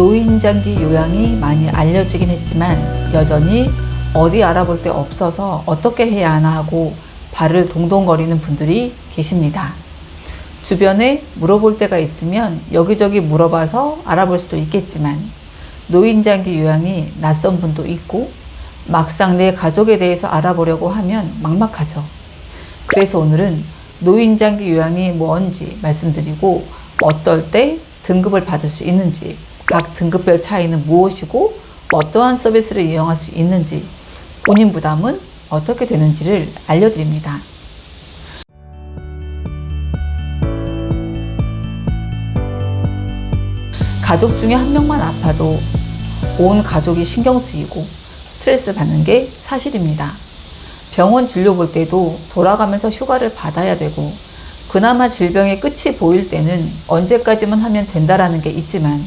노인장기 요양이 많이 알려지긴 했지만 여전히 어디 알아볼 데 없어서 어떻게 해야 하나 하고 발을 동동거리는 분들이 계십니다. 주변에 물어볼 데가 있으면 여기저기 물어봐서 알아볼 수도 있겠지만 노인장기 요양이 낯선 분도 있고 막상 내 가족에 대해서 알아보려고 하면 막막하죠. 그래서 오늘은 노인장기 요양이 뭔지 말씀드리고 어떨 때 등급을 받을 수 있는지, 각 등급별 차이는 무엇이고 어떠한 서비스를 이용할 수 있는지, 본인 부담은 어떻게 되는지를 알려드립니다. 가족 중에 한 명만 아파도 온 가족이 신경 쓰이고 스트레스 받는 게 사실입니다. 병원 진료 볼 때도 돌아가면서 휴가를 받아야 되고 그나마 질병의 끝이 보일 때는 언제까지만 하면 된다라는 게 있지만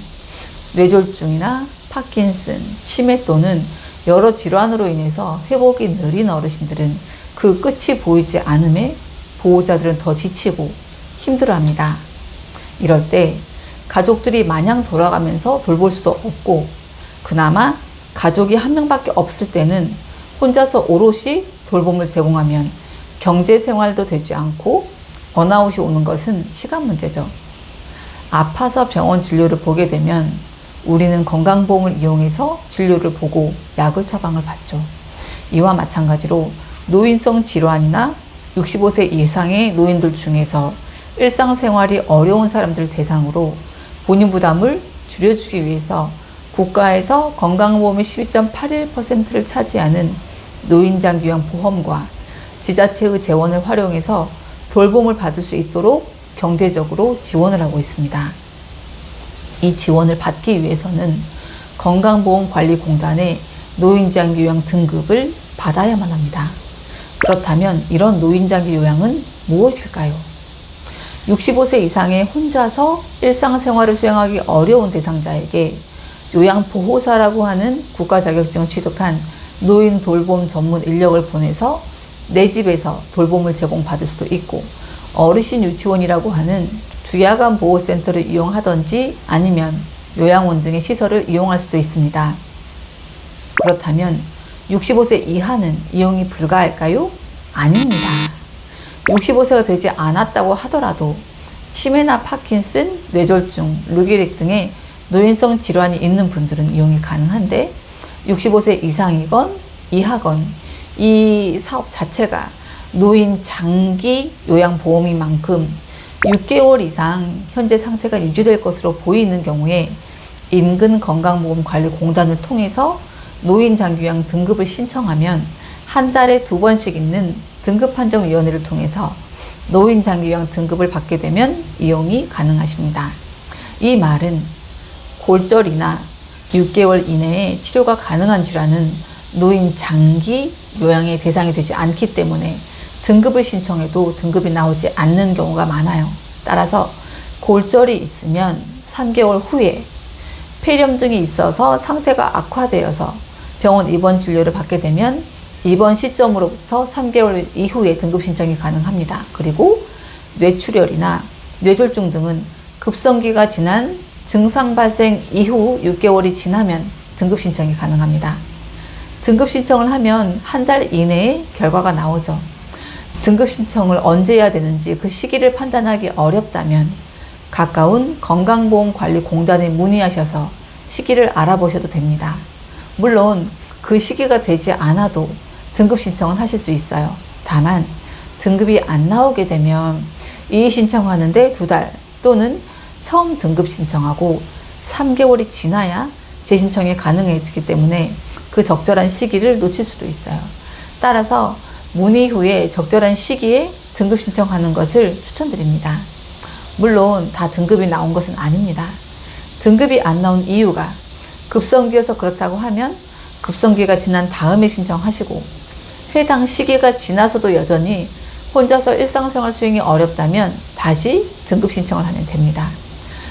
뇌졸중이나 파킨슨, 치매 또는 여러 질환으로 인해서 회복이 느린 어르신들은 그 끝이 보이지 않음에 보호자들은 더 지치고 힘들어합니다. 이럴 때 가족들이 마냥 돌아가면서 돌볼 수도 없고 그나마 가족이 한 명밖에 없을 때는 혼자서 오롯이 돌봄을 제공하면 경제생활도 되지 않고 번아웃이 오는 것은 시간 문제죠. 아파서 병원 진료를 보게 되면 우리는 건강보험을 이용해서 진료를 보고 약을 처방을 받죠. 이와 마찬가지로 노인성 질환이나 65세 이상의 노인들 중에서 일상생활이 어려운 사람들 대상으로 본인 부담을 줄여주기 위해서 국가에서 건강보험의 12.81%를 차지하는 노인장기요양보험과 지자체의 재원을 활용해서 돌봄을 받을 수 있도록 경제적으로 지원을 하고 있습니다. 이 지원을 받기 위해서는 건강보험관리공단의 노인장기요양 등급을 받아야만 합니다. 그렇다면 이런 노인장기요양은 무엇일까요? 65세 이상의 혼자서 일상생활을 수행하기 어려운 대상자에게 요양보호사라고 하는 국가자격증을 취득한 노인 돌봄 전문 인력을 보내서 내 집에서 돌봄을 제공받을 수도 있고 어르신 유치원이라고 하는 주야간 보호센터를 이용하든지 아니면 요양원 등의 시설을 이용할 수도 있습니다. 그렇다면 65세 이하는 이용이 불가할까요? 아닙니다. 65세가 되지 않았다고 하더라도 치매나 파킨슨, 뇌졸중, 루게릭 등의 노인성 질환이 있는 분들은 이용이 가능한데 65세 이상이건 이하건 이 사업 자체가 노인 장기 요양보험인 만큼 6개월 이상 현재 상태가 유지될 것으로 보이는 경우에 인근건강보험관리공단을 통해서 노인장기요양 등급을 신청하면 한 달에 2번씩 있는 등급판정위원회를 통해서 노인장기요양 등급을 받게 되면 이용이 가능하십니다. 이 말은 골절이나 6개월 이내에 치료가 가능한 질환은 노인 장기 요양의 대상이 되지 않기 때문에 등급을 신청해도 등급이 나오지 않는 경우가 많아요. 따라서 골절이 있으면 3개월 후에 폐렴 등이 있어서 상태가 악화되어서 병원 입원 진료를 받게 되면 입원 시점으로부터 3개월 이후에 등급 신청이 가능합니다. 그리고 뇌출혈이나 뇌졸중 등은 급성기가 지난 증상 발생 이후 6개월이 지나면 등급 신청이 가능합니다. 등급 신청을 하면 한 달 이내에 결과가 나오죠. 등급 신청을 언제 해야 되는지 그 시기를 판단하기 어렵다면 가까운 건강보험관리공단에 문의하셔서 시기를 알아보셔도 됩니다. 물론 그 시기가 되지 않아도 등급 신청은 하실 수 있어요. 다만 등급이 안 나오게 되면 이의 신청하는데 2달 또는 처음 등급 신청하고 3개월이 지나야 재신청이 가능해지기 때문에 그 적절한 시기를 놓칠 수도 있어요. 따라서 문의 후에 적절한 시기에 등급 신청하는 것을 추천드립니다. 물론 다 등급이 나온 것은 아닙니다. 등급이 안 나온 이유가 급성기여서 그렇다고 하면 급성기가 지난 다음에 신청하시고 해당 시기가 지나서도 여전히 혼자서 일상생활 수행이 어렵다면 다시 등급 신청을 하면 됩니다.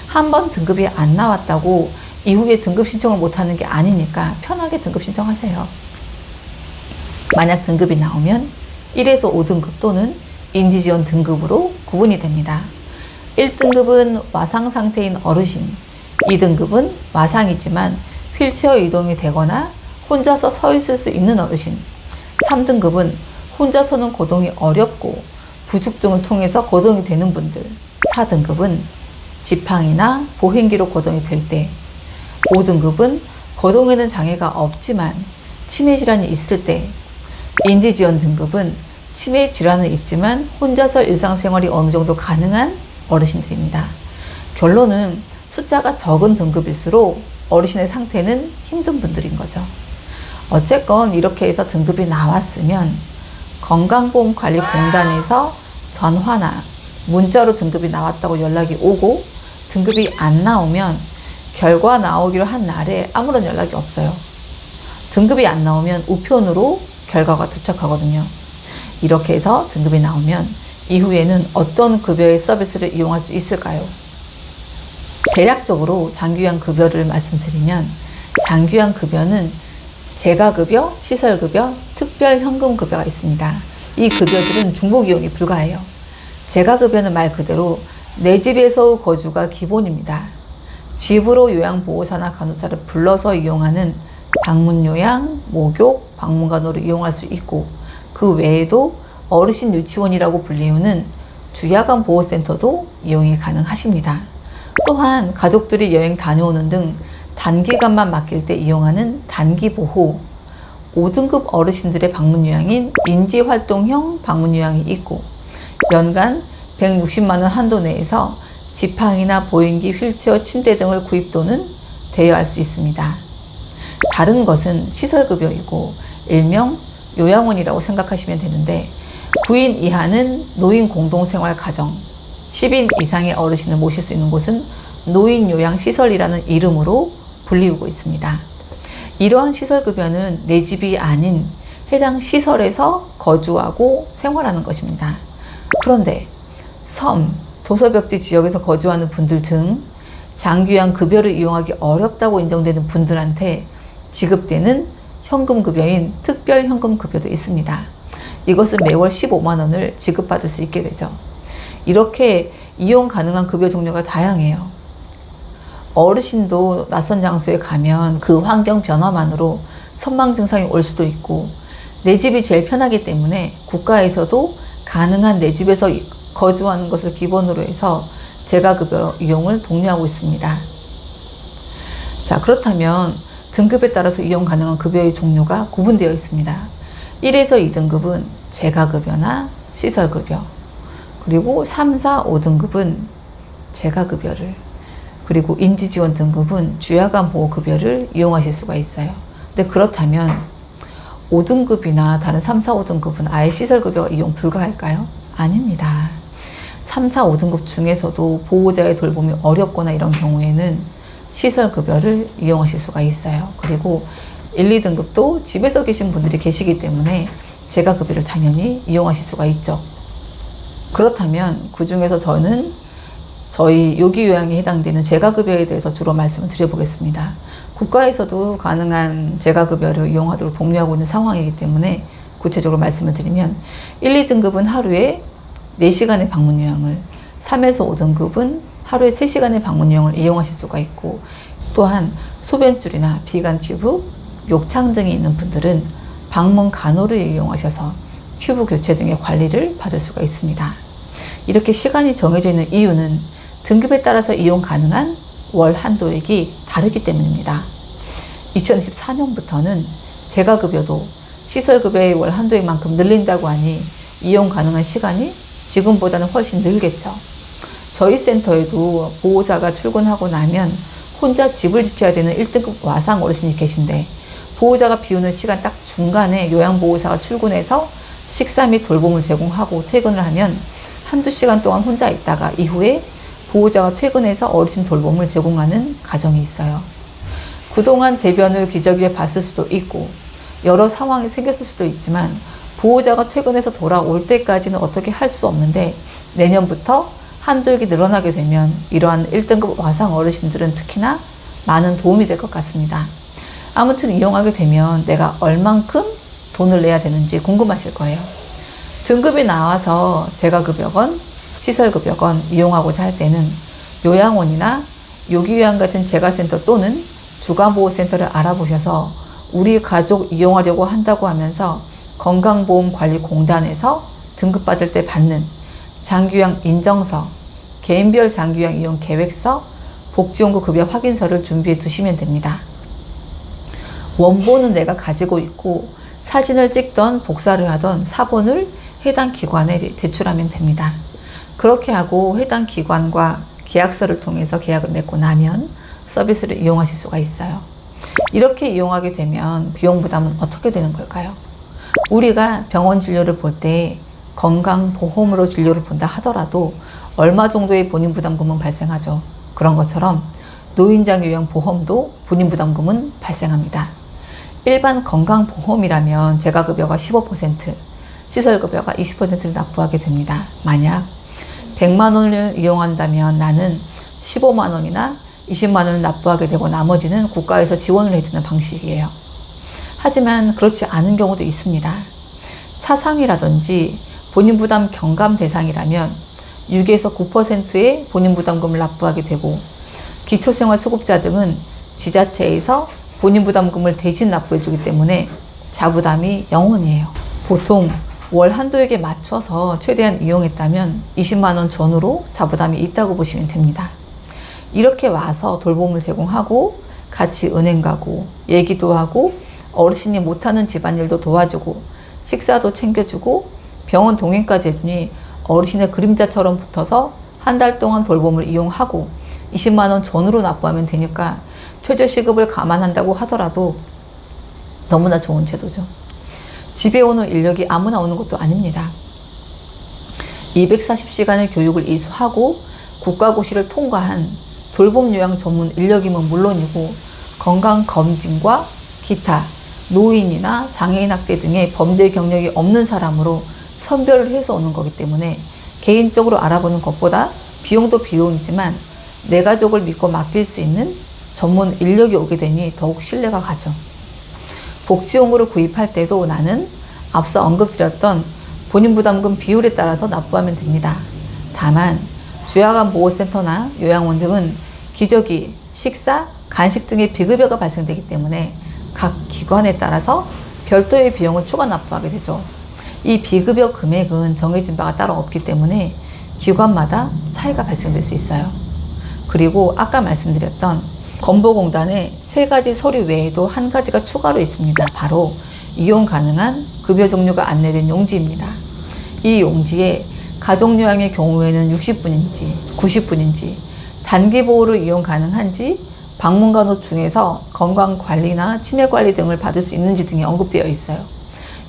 한번 등급이 안 나왔다고 이후에 등급 신청을 못하는 게 아니니까 편하게 등급 신청하세요. 만약 등급이 나오면 1에서 5등급 또는 인지지원 등급으로 구분이 됩니다. 1등급은 와상 상태인 어르신, 2등급은 와상이지만 휠체어 이동이 되거나 혼자서 서 있을 수 있는 어르신. 3등급은 혼자서는 거동이 어렵고 부축 등을 통해서 거동이 되는 분들. 4등급은 지팡이나 보행기로 거동이 될 때. 5등급은 거동에는 장애가 없지만 치매 질환이 있을 때. 인지지원 등급은 치매 질환은 있지만 혼자서 일상생활이 어느 정도 가능한 어르신들입니다. 결론은 숫자가 적은 등급일수록 어르신의 상태는 힘든 분들인 거죠. 어쨌건 이렇게 해서 등급이 나왔으면 건강보험관리공단에서 전화나 문자로 등급이 나왔다고 연락이 오고, 등급이 안 나오면 결과 나오기로 한 날에 아무런 연락이 없어요. 등급이 안 나오면 우편으로 결과가 도착하거든요. 이렇게 해서 등급이 나오면 이후에는 어떤 급여의 서비스를 이용할 수 있을까요? 대략적으로 장기요양 급여를 말씀드리면, 장기요양 급여는 재가급여, 시설급여, 특별현금급여가 있습니다. 이 급여들은 중복 이용이 불가해요. 재가급여는 말 그대로 내 집에서 거주가 기본입니다. 집으로 요양보호사나 간호사를 불러서 이용하는 방문요양, 목욕, 방문간호를 이용할 수 있고, 그 외에도 어르신 유치원이라고 불리우는 주야간 보호센터도 이용이 가능하십니다. 또한 가족들이 여행 다녀오는 등 단기간만 맡길 때 이용하는 단기보호, 5등급 어르신들의 방문요양인 인지활동형 방문요양이 있고, 연간 160만원 한도 내에서 지팡이나 보행기, 휠체어, 침대 등을 구입 또는 대여할 수 있습니다. 다른 것은 시설급여이고 일명 요양원이라고 생각하시면 되는데, 9인 이하는 노인 공동생활 가정, 10인 이상의 어르신을 모실 수 있는 곳은 노인요양시설이라는 이름으로 불리우고 있습니다. 이러한 시설급여는 내 집이 아닌 해당 시설에서 거주하고 생활하는 것입니다. 그런데 섬, 도서벽지 지역에서 거주하는 분들 등 장기요양 급여를 이용하기 어렵다고 인정되는 분들한테 지급되는 현금급여인 특별현금급여도 있습니다. 이것은 매월 15만원을 지급받을 수 있게 되죠. 이렇게 이용 가능한 급여 종류가 다양해요. 어르신도 낯선 장소에 가면 그 환경 변화만으로 선망 증상이 올 수도 있고, 내 집이 제일 편하기 때문에 국가에서도 가능한 내 집에서 거주하는 것을 기본으로 해서 재가급여 이용을 독려하고 있습니다. 자, 그렇다면 등급에 따라서 이용 가능한 급여의 종류가 구분되어 있습니다. 1에서 2등급은 재가급여나 시설급여, 그리고 3, 4, 5등급은 재가급여를, 그리고 인지지원 등급은 주야간 보호급여를 이용하실 수가 있어요. 근데 그렇다면 5등급이나 다른 3, 4, 5등급은 아예 시설급여가 이용 불가할까요? 아닙니다. 3, 4, 5등급 중에서도 보호자의 돌봄이 어렵거나 이런 경우에는 시설급여를 이용하실 수가 있어요. 그리고 1, 2등급도 집에서 계신 분들이 계시기 때문에 재가급여를 당연히 이용하실 수가 있죠. 그렇다면 그 중에서 저는 저희 요기요양에 해당되는 재가급여에 대해서 주로 말씀을 드려보겠습니다. 국가에서도 가능한 재가급여를 이용하도록 독려하고 있는 상황이기 때문에 구체적으로 말씀을 드리면, 1, 2등급은 하루에 4시간의 방문요양을, 3에서 5등급은 하루에 3시간의 방문요양을 이용하실 수가 있고, 또한 소변줄이나 비관 튜브, 욕창 등이 있는 분들은 방문 간호를 이용하셔서 튜브 교체 등의 관리를 받을 수가 있습니다. 이렇게 시간이 정해져 있는 이유는 등급에 따라서 이용 가능한 월 한도액이 다르기 때문입니다. 2024년부터는 재가급여도 시설급여의 월 한도액만큼 늘린다고 하니 이용 가능한 시간이 지금보다는 훨씬 늘겠죠. 저희 센터에도 보호자가 출근하고 나면 혼자 집을 지켜야 되는 1등급 와상 어르신이 계신데, 보호자가 비우는 시간 딱 중간에 요양보호사가 출근해서 식사 및 돌봄을 제공하고 퇴근을 하면 한두 시간 동안 혼자 있다가 이후에 보호자가 퇴근해서 어르신 돌봄을 제공하는 가정이 있어요. 그동안 대변을 기저귀에 봤을 수도 있고 여러 상황이 생겼을 수도 있지만, 보호자가 퇴근해서 돌아올 때까지는 어떻게 할 수 없는데, 내년부터 한도액이 늘어나게 되면 이러한 1등급 와상 어르신들은 특히나 많은 도움이 될 것 같습니다. 아무튼 이용하게 되면 내가 얼만큼 돈을 내야 되는지 궁금하실 거예요. 등급이 나와서 재가급여건 시설급여건 이용하고자 할 때는 요양원이나 요기요양 같은 재가센터 또는 주간보호센터를 알아보셔서 우리 가족 이용하려고 한다고 하면서 건강보험관리공단에서 등급받을 때 받는 장기요양 인정서, 개인별 장기요양 이용 계획서, 복지용구 급여 확인서를 준비해 두시면 됩니다. 원본은 내가 가지고 있고 사진을 찍던 복사를 하던 사본을 해당 기관에 제출하면 됩니다. 그렇게 하고 해당 기관과 계약서를 통해서 계약을 맺고 나면 서비스를 이용하실 수가 있어요. 이렇게 이용하게 되면 비용 부담은 어떻게 되는 걸까요? 우리가 병원 진료를 볼 때 건강보험으로 진료를 본다 하더라도 얼마 정도의 본인부담금은 발생하죠. 그런 것처럼 노인장기요양보험도 본인부담금은 발생합니다. 일반 건강보험이라면 재가급여가 15%, 시설급여가 20%를 납부하게 됩니다. 만약 100만 원을 이용한다면 나는 15만 원이나 20만 원을 납부하게 되고 나머지는 국가에서 지원을 해주는 방식이에요. 하지만 그렇지 않은 경우도 있습니다. 차상이라든지 본인부담 경감 대상이라면 6에서 9%의 본인부담금을 납부하게 되고 기초생활수급자 등은 지자체에서 본인부담금을 대신 납부해주기 때문에 자부담이 0원이에요. 보통 월 한도액에 맞춰서 최대한 이용했다면 20만 원 전후로 자부담이 있다고 보시면 됩니다. 이렇게 와서 돌봄을 제공하고 같이 은행 가고 얘기도 하고 어르신이 못하는 집안일도 도와주고 식사도 챙겨주고 병원 동행까지 해주니 어르신의 그림자처럼 붙어서 한 달 동안 돌봄을 이용하고 20만 원 전후로 납부하면 되니까 최저시급을 감안한다고 하더라도 너무나 좋은 제도죠. 집에 오는 인력이 아무나 오는 것도 아닙니다. 240시간의 교육을 이수하고 국가고시를 통과한 돌봄요양 전문 인력임은 물론이고 건강검진과 기타 노인이나 장애인 학대 등의 범죄 경력이 없는 사람으로 선별을 해서 오는 거기 때문에 개인적으로 알아보는 것보다 비용도 비용이지만 내 가족을 믿고 맡길 수 있는 전문 인력이 오게 되니 더욱 신뢰가 가죠. 복지용구를 구입할 때도 나는 앞서 언급드렸던 본인부담금 비율에 따라서 납부하면 됩니다. 다만 주야간보호센터나 요양원 등은 기저귀, 식사, 간식 등의 비급여가 발생되기 때문에 각 기관에 따라서 별도의 비용을 추가 납부하게 되죠. 이 비급여 금액은 정해진 바가 따로 없기 때문에 기관마다 차이가 발생될 수 있어요. 그리고 아까 말씀드렸던 건보공단의 3가지 서류 외에도 한 가지가 추가로 있습니다. 바로 이용 가능한 급여 종류가 안내된 용지입니다. 이 용지에 가족요양의 경우에는 60분인지 90분인지 단기보호로 이용 가능한지 방문간호 중에서 건강관리나 치매관리 등을 받을 수 있는지 등이 언급되어 있어요.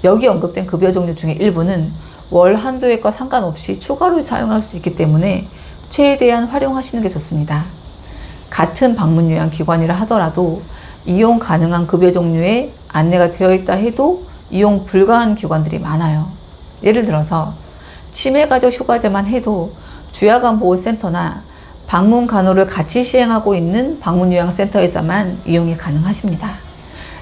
여기 언급된 급여 종류 중에 일부는 월 한도액과 상관없이 추가로 사용할 수 있기 때문에 최대한 활용하시는 게 좋습니다. 같은 방문요양기관이라 하더라도 이용 가능한 급여 종류에 안내가 되어 있다 해도 이용 불가한 기관들이 많아요. 예를 들어서 치매가족 휴가제만 해도 주야간보호센터나 방문간호를 같이 시행하고 있는 방문요양센터에서만 이용이 가능하십니다.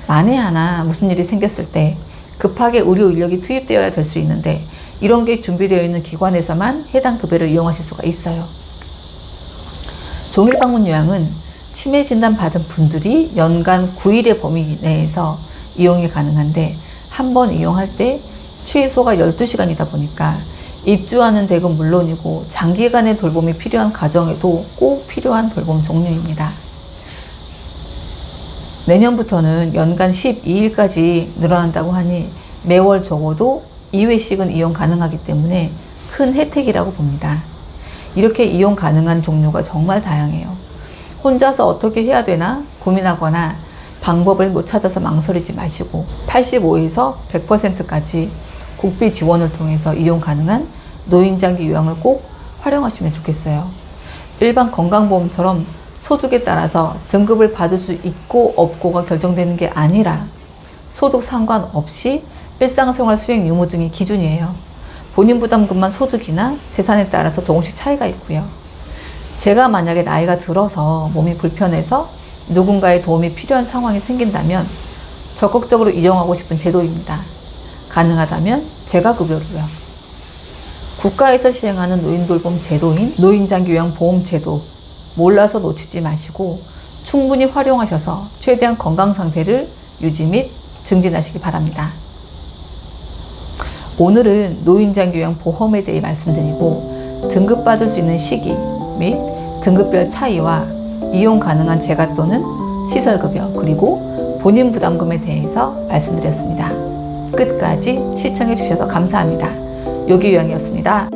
만에 하나 무슨 일이 생겼을 때 급하게 의료 인력이 투입되어야 될 수 있는데 이런 게 준비되어 있는 기관에서만 해당 급여를 이용하실 수가 있어요. 종일방문요양은 치매 진단 받은 분들이 연간 9일의 범위 내에서 이용이 가능한데 한 번 이용할 때 최소가 12시간이다 보니까 입주하는 댁은 물론이고 장기간의 돌봄이 필요한 가정에도 꼭 필요한 돌봄 종류입니다. 내년부터는 연간 12일까지 늘어난다고 하니 매월 적어도 2회씩은 이용 가능하기 때문에 큰 혜택이라고 봅니다. 이렇게 이용 가능한 종류가 정말 다양해요. 혼자서 어떻게 해야 되나 고민하거나 방법을 못 찾아서 망설이지 마시고 85에서 100%까지 국비 지원을 통해서 이용 가능한 노인장기 요양을 꼭 활용하시면 좋겠어요. 일반 건강보험처럼 소득에 따라서 등급을 받을 수 있고 없고가 결정되는 게 아니라 소득 상관없이 일상생활 수행 유무 등이 기준이에요. 본인 부담금만 소득이나 재산에 따라서 조금씩 차이가 있고요. 제가 만약에 나이가 들어서 몸이 불편해서 누군가의 도움이 필요한 상황이 생긴다면 적극적으로 이용하고 싶은 제도입니다. 가능하다면 재가급여로요. 국가에서 시행하는 노인돌봄 제도인 노인장기요양보험제도 몰라서 놓치지 마시고 충분히 활용하셔서 최대한 건강 상태를 유지 및 증진하시기 바랍니다. 오늘은 노인장기요양 보험에 대해 말씀드리고 등급받을 수 있는 시기 및 등급별 차이와 이용 가능한 재가 또는 시설급여 그리고 본인 부담금에 대해서 말씀드렸습니다. 끝까지 시청해 주셔서 감사합니다. 요기요양이었습니다.